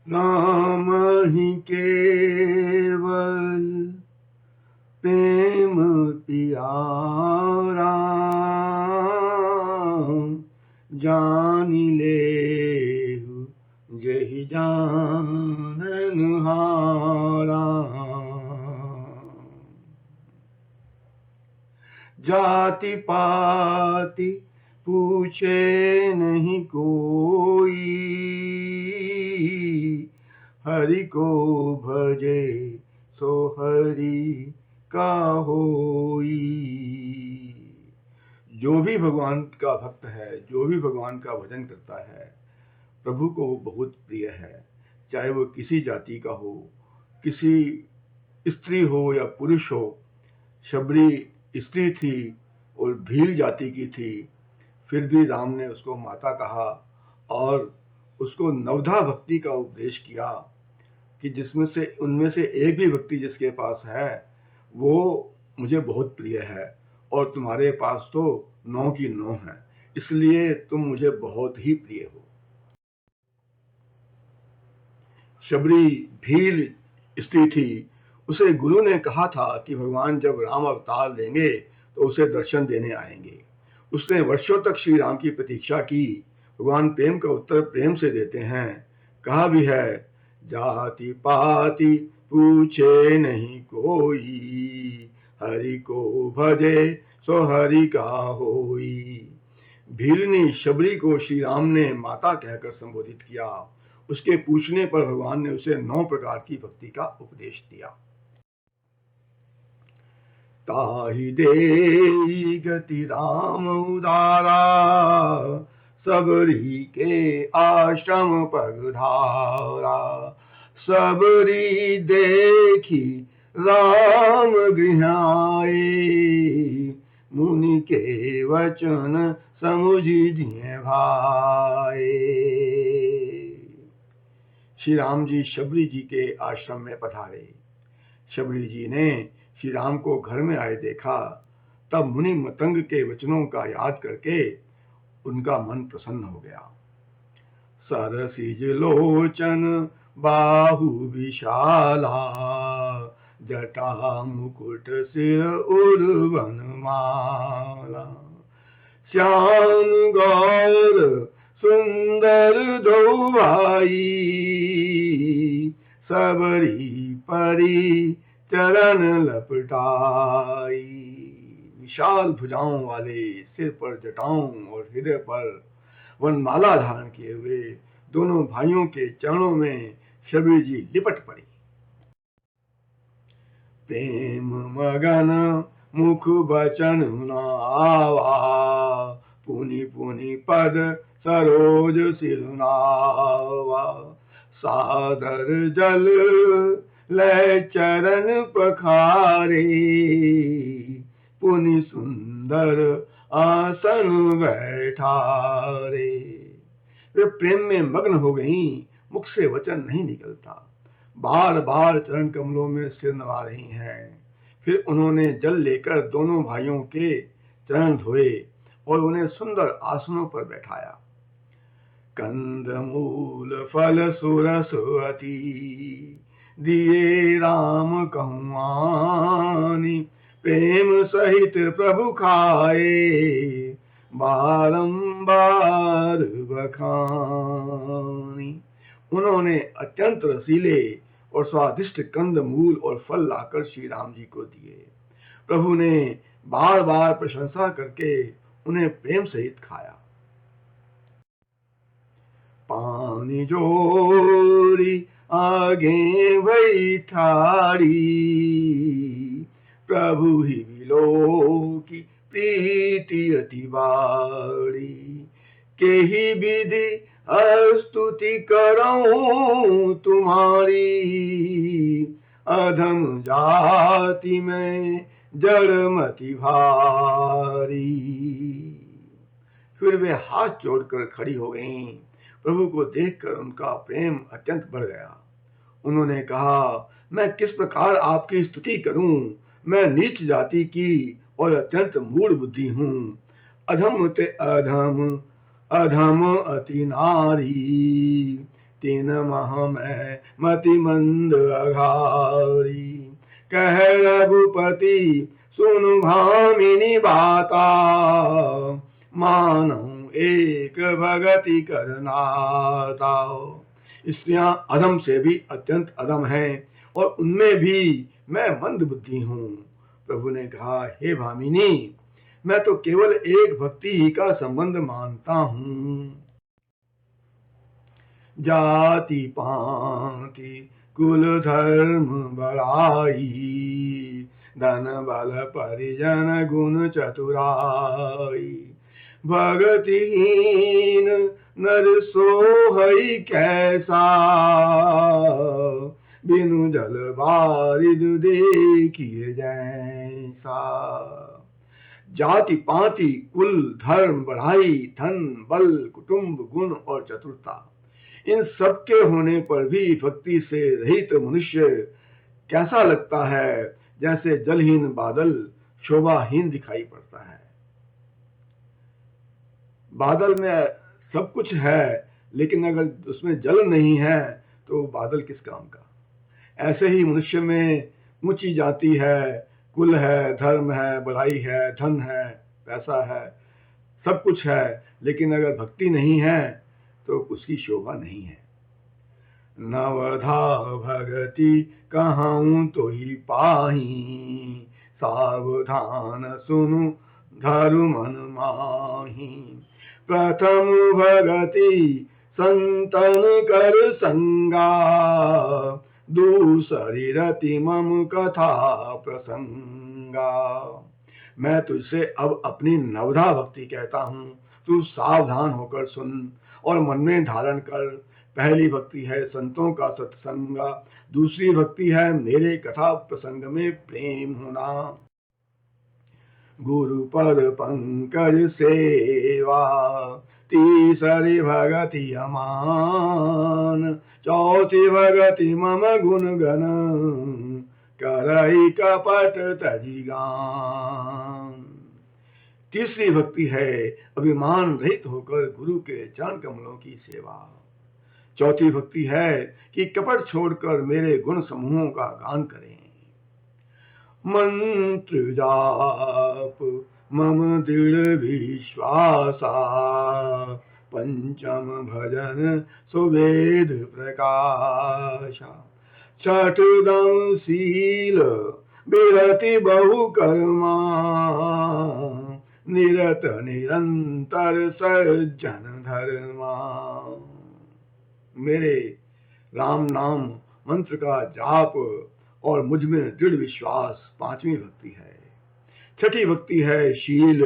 नाम ही केवल प्रेम प्यारा, जान ले जहि जाननहारा। जाति पाति पूछे नहीं कोई, हरि को भजे सो हरि का होई। जो भी भगवान का भक्त है, जो भी भगवान का भजन करता है, प्रभु को वो बहुत प्रिय है। चाहे वो किसी जाति का हो, किसी स्त्री हो या पुरुष हो। शबरी स्त्री थी और भील जाति की थी, फिर भी राम ने उसको माता कहा और उसको नवधा भक्ति का उपदेश किया कि जिसमें से उनमें से एक भी भक्ति जिसके पास है वो मुझे बहुत प्रिय है, और तुम्हारे पास तो 9 की 9 है, इसलिए तुम मुझे बहुत ही प्रिय हो। शबरी भील स्त्री थी, उसे गुरु ने कहा था कि भगवान जब राम अवतार लेंगे तो उसे दर्शन देने आएंगे। उसने वर्षों तक श्री राम की प्रतीक्षा की। भगवान प्रेम का उत्तर प्रेम से देते हैं। कहा भी है, जाति पाति पूछे नहीं कोई, हरि को भजे सो हरि का होई। भीलनी शबरी को श्री राम ने माता कहकर संबोधित किया। उसके पूछने पर भगवान ने उसे 9 प्रकार की भक्ति का उपदेश दिया। ताहि देई गति राम उदारा, सबरी के आश्रम पगधारा। सबरी देखी राम गृहाए, मुनि के वचन समुझि दिए भाई। श्री राम जी शबरी जी के आश्रम में पधारे। शबरी जी ने श्री राम को घर में आए देखा, तब मुनि मतंग के वचनों का याद करके उनका मन प्रसन्न हो गया। सरसिज लोचन बाहु विशाला, जटा मुकुट सिर उर्वन माला। श्याम गौर सुंदर दो भाई, सबरी परी चरण लपटाई। विशाल भुजाओं वाले, सिर पर जटाओं और हृदय पर वनमाला धारण किए हुए दोनों भाइयों के चरणों में शबरी जी लिपट पड़ी। प्रेम मगन मुख बचन न आवा, पुनि पुनि पद सरोज सिरुनावा। सादर जल ले चरण पखारे, पुनि सुंदर आसन बैठारे। वे प्रेम में मग्न हो गईं, मुख से वचन नहीं निकलता। बार बार चरण कमलों में सिर नवा रही हैं। फिर उन्होंने जल लेकर दोनों भाइयों के चरण धोए और उन्हें सुंदर आसनों पर बैठाया। कंद मूल फल सुरस अति, दिए राम कहवानी। प्रेम सहित प्रभु खाए, बारंबार बखानी। उन्होंने अत्यंत रसीले और स्वादिष्ट कंद मूल और फल लाकर श्री राम जी को दिए। प्रभु ने बार बार प्रशंसा करके उन्हें प्रेम सहित खाया। पानी जोरी आगे बैठाड़ी, प्रभु ही बिलो की प्रीति अति बाड़ी। के ही विधि स्तुति करऊं तुम्हारी, अधम जाति में जड़मति भारी। फिर वे हाथ जोड़कर खड़ी हो गईं। प्रभु को देखकर उनका प्रेम अत्यंत बढ़ गया। उन्होंने कहा, मैं किस प्रकार आपकी स्तुति करूं? मैं नीच जाति की और अत्यंत मूढ़ बुद्धि हूं। अधम ते अधम, अधम अति नारी, तीन माह में मति मंद अघारी। कह रघुपति सुनु भामिनी बाता, मानो एक भगति करनाता। स्त्रियां अधम से भी अत्यंत अधम हैं और उनमें भी मैं मंद बुद्धि हूँ। प्रभु ने कहा, हे भामिनी, मैं तो केवल एक भक्ति ही का संबंध मानता हूँ। जाति पाति कुल धर्म बड़ाई, धन बल परिजन गुण चतुराई। भगतिहीन नर सोहई कैसा, बिनु जल बारिद देखिए जैसा। जाति पाति कुल धर्म बढ़ाई, धन बल कुटुंब गुण और चतुरता, इन सब के होने पर भी भक्ति से रहित मनुष्य कैसा लगता है, जैसे जलहीन बादल शोभाहीन दिखाई पड़ता है। बादल में सब कुछ है, लेकिन अगर उसमें जल नहीं है तो बादल किस काम का। ऐसे ही मनुष्य में ऊंची जाति है, कुल है, धर्म है, बड़ाई है, धन है, पैसा है, सब कुछ है, लेकिन अगर भक्ति नहीं है तो उसकी शोभा नहीं है। नवधा भगति कहूँ तो ही पाही, सावधान सुनु धरु मन माही। प्रथम भगति संतन कर संगा, दूसरी रति मम कथा प्रसंगा। मैं तुझसे अब अपनी नवधा भक्ति कहता हूँ, तू सावधान होकर सुन और मन में धारण कर। पहली भक्ति है संतों का सत्संग, दूसरी भक्ति है मेरे कथा प्रसंग में प्रेम होना। गुरु पद पंकज सेवा, तीसरी भगति अमान, चौथी भगति मम गुण गण, करई कपट तजी गान। तीसरी भक्ति है अभिमान रहित होकर गुरु के चरण कमलों की सेवा। चौथी भक्ति है कि कपट छोड़कर मेरे गुण समूहों का गान करें। मंत्र जाप मम दृढ़ विश्वासा, पंचम भजन सुवेद प्रकाशा। छठदम शील विरति बहु कर्मा, निरत निरंतर सज्जन धर्मा। मेरे राम नाम मंत्र का जाप और मुझ में दृढ़ विश्वास पांचवी भक्ति है। छठी भक्ति है शील,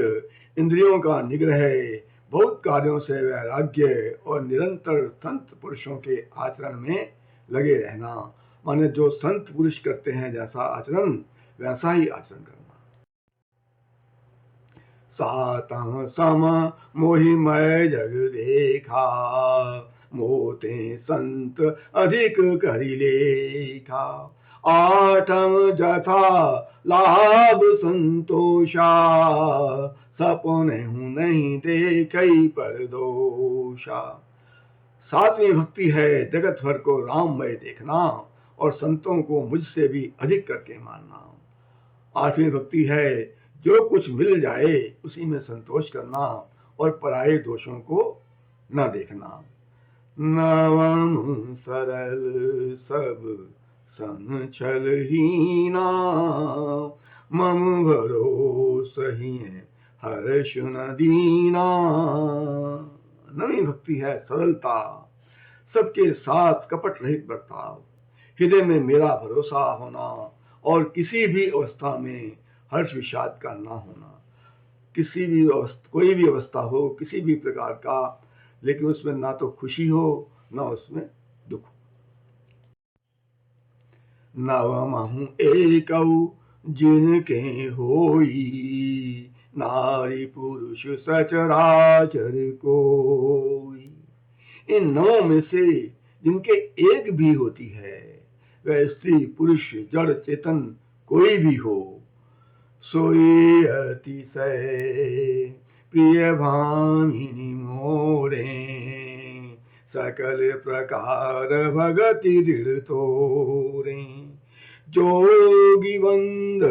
इंद्रियों का निग्रह, बहुत कार्यों से वैराग्य और निरंतर संत पुरुषों के आचरण में लगे रहना। माने जो संत पुरुष करते हैं जैसा आचरण, वैसा ही आचरण करना। सातम सम मोहि मैं जग देखा, मोते संत अधिक करि लेखा। आठम जथा लाभ संतोषा, सपने हूँ नहीं देखई पर दोषा। सातवीं भक्ति है जगत भर को राममय देखना और संतों को मुझसे भी अधिक करके मानना। आठवीं भक्ति है जो कुछ मिल जाए उसी में संतोष करना और पराये दोषों को न देखना। नवम सरल सब संचल हीना, मम भरोसहि हर्ष न दीना। नवी भक्ति है सरलता, सबके साथ कपट रहित बर्ताव, हृदय में मेरा भरोसा होना और किसी भी अवस्था में हर्ष विषाद का ना होना। किसी भी कोई भी अवस्था हो, किसी भी प्रकार का, लेकिन उसमें ना तो खुशी हो ना उसमें दुख हो। नवमहु एकौ जिनके होई, नारी पुरुष सचराचर कोई। इन नौ में से जिनके एक भी होती है, वह स्त्री पुरुष जड़ चेतन कोई भी हो, सोई अतिशय प्रिय भामिनी मोरे, सकल प्रकार भगति दृढ़ तोरे। जोगी वृंद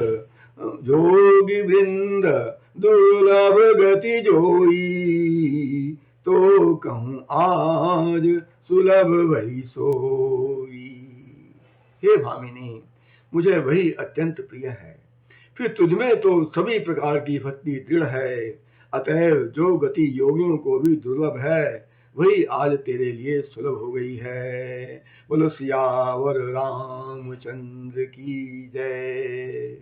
दुर्लभ गति जोई, तो कहूँ आज सुलभ वही सोई। हे भामिनी, मुझे वही अत्यंत प्रिय है, फिर तुझमें तो सभी प्रकार की भक्ति दृढ़ है, अतएव जो गति योगियों को भी दुर्लभ है वही आज तेरे लिए सुलभ हो गई है। बोलो सियावर रामचंद्र की जय।